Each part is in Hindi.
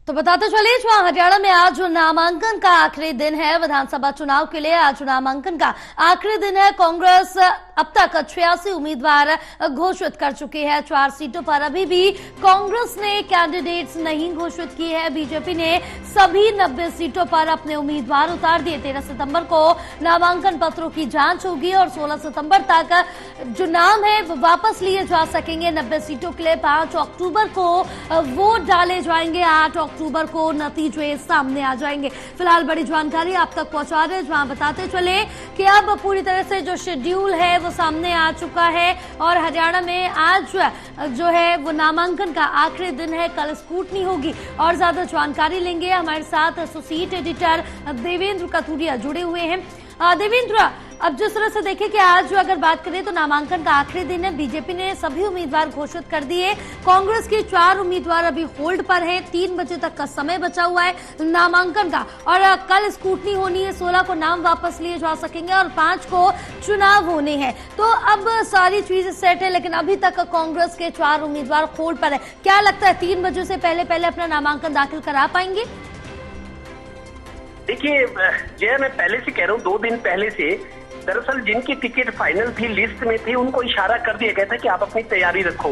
तो बताते चलिए, जहां हरियाणा में आज नामांकन का आखिरी दिन है विधानसभा चुनाव के लिए। आज नामांकन का आखिरी दिन है। कांग्रेस अब तक 86 उम्मीदवार घोषित कर चुकी है। 4 सीटों पर अभी भी कांग्रेस ने कैंडिडेट्स नहीं घोषित की है। बीजेपी ने सभी 90 सीटों पर अपने उम्मीदवार उतार दिए। 13 सितंबर को नामांकन पत्रों की जांच होगी और 16 सितंबर तक जो नाम है वो वापस लिए जा सकेंगे। 90 सीटों के लिए 5 अक्टूबर को वोट डाले जाएंगे। 8 अक्टूबर को नतीजे सामने आ जाएंगे। फिलहाल बड़ी जानकारी आप तक पहुंचा रहे हैं, जहां बताते चले कि अब पूरी तरह से जो शेड्यूल है वो सामने आ चुका है और हरियाणा में आज जो है वो नामांकन का आखिरी दिन है। कल स्क्रूटनी होगी और ज्यादा जानकारी लेंगे। हमारे साथ एसोसिएट एडिटर देवेंद्र कथुरिया जुड़े हुए हैं। देवेंद्र, अब जिस तरह से देखें कि आज जो अगर बात करें तो नामांकन का आखिरी दिन है। बीजेपी ने सभी उम्मीदवार घोषित कर दिए। कांग्रेस के 4 उम्मीदवार अभी होल्ड पर हैं। 3 बजे तक का समय बचा हुआ है नामांकन का और कल स्क्रूटनी होनी है। 16 को नाम वापस लिए जा सकेंगे और 5 को चुनाव होने हैं। तो अब सारी चीज सेट है, लेकिन अभी तक कांग्रेस के 4 उम्मीदवार होल्ड पर है। क्या लगता है 3 बजे से पहले अपना नामांकन दाखिल करा पाएंगे? देखिए जय, मैं पहले से कह रहा हूँ, 2 दिन पहले से दरअसल जिनकी टिकट फाइनल थी, लिस्ट में थी, उनको इशारा कर दिया गया था कि आप अपनी तैयारी रखो।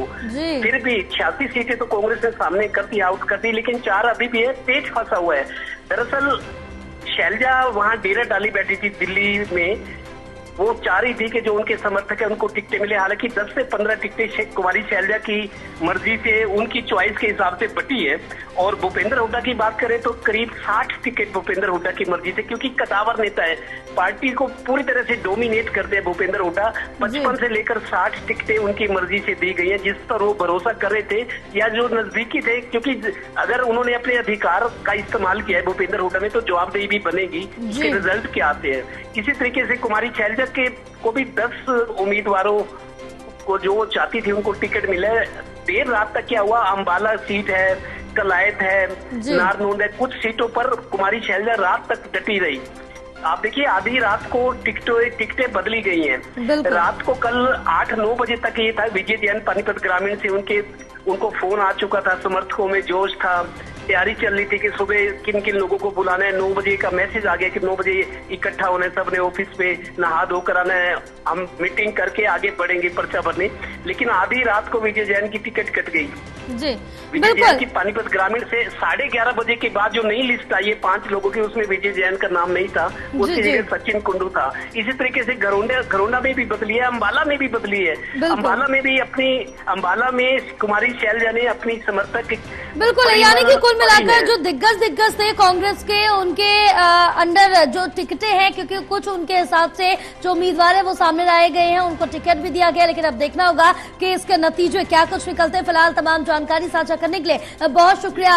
फिर भी 86 सीटें तो कांग्रेस ने सामने कर दी, आउट कर दी, लेकिन 4 अभी भी है। पेच फंसा हुआ है। दरअसल शैलजा वहां डेरा डाली बैठी थी दिल्ली में। वो 4 ही थी कि जो उनके समर्थक है उनको टिकटें मिले। हालांकि 10 से 15 टिकटें कुमारी शैलजा की मर्जी से, उनकी चॉइस के हिसाब से बटी है। और भूपेंद्र हुड्डा की बात करें तो करीब 60 टिकट भूपेंद्र हुड्डा की मर्जी से, क्योंकि कदावर नेता है, पार्टी को पूरी तरह से डोमिनेट करते हैं भूपेंद्र हुड्डा। 55 से लेकर 60 टिकटें उनकी मर्जी से दी गई है, जिस पर वो भरोसा कर रहे थे या जो नजदीकी थे। क्योंकि अगर उन्होंने अपने अधिकार का इस्तेमाल किया है भूपेंद्र हुड्डा ने, तो जवाबदेही भी बनेगी कि रिजल्ट क्या आते हैं। इसी तरीके से कुमारी शैलजा के को भी 10 उम्मीदवारों को जो चाहती थी उनको टिकट मिला है। देर रात तक क्या हुआ, अंबाला सीट है, कलायत है, नारनौंद है, कुछ सीटों पर कुमारी शैलजा रात तक डटी रही। आप देखिए आधी रात को टिकटें बदली गई हैं। रात को कल 8-9 बजे तक ये था। विजय जैन पानीपत ग्रामीण से उनको फोन आ चुका था, समर्थकों में जोश था, तैयारी चल रही थी कि सुबह किन किन लोगों को बुलाना है। 9 बजे का मैसेज आ गया कि 9 बजे इकट्ठा होना है, सबने ऑफिस पे नहा धो कर आना है, हम मीटिंग करके आगे बढ़ेंगे पर्चा भरने। लेकिन आधी रात को विजय जैन की टिकट कट गई जी। विजय जैन की पानीपत ग्रामीण से। 11:30 बजे के बाद जो नई लिस्ट आई है 5 लोगों की, उसमें विजय जैन का नाम नहीं था, उसकी जगह सचिन कुंडू था। इसी तरीके से घरोंडा में भी बदली है, अंबाला में भी बदली है। अंबाला में कुमारी शैलजा ने अपनी समर्थक बिल्कुल, यानी कि कुल मिलाकर जो दिग्गज थे कांग्रेस के, उनके अंडर जो टिकटें हैं, क्योंकि कुछ उनके हिसाब से जो उम्मीदवार है वो सामने लाए गए हैं, उनको टिकट भी दिया गया। लेकिन अब देखना होगा कि इसके नतीजे क्या कुछ निकलते हैं। फिलहाल तमाम जानकारी साझा करने के लिए बहुत शुक्रिया।